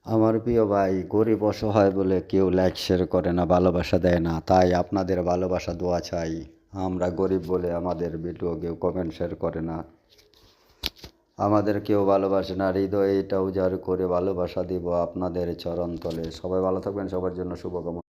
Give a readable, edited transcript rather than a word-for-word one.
আমার প্রিয় ভাই, গরিব অসহায় বলে কেউ লাইক শেয়ার করে না, ভালোবাসা দেয় না। তাই আপনাদের ভালোবাসা দোয়া চাই। আমরা গরিব বলে আমাদের ভিডিও কেউ কমেন্ট শেয়ার করে না, আমাদের কেউ ভালোবাসে না। হৃদয় এটা উজাড় করে ভালোবাসা দিব আপনাদের চরণতলে। সবাই ভালো থাকবেন, সবার জন্য শুভকামনা।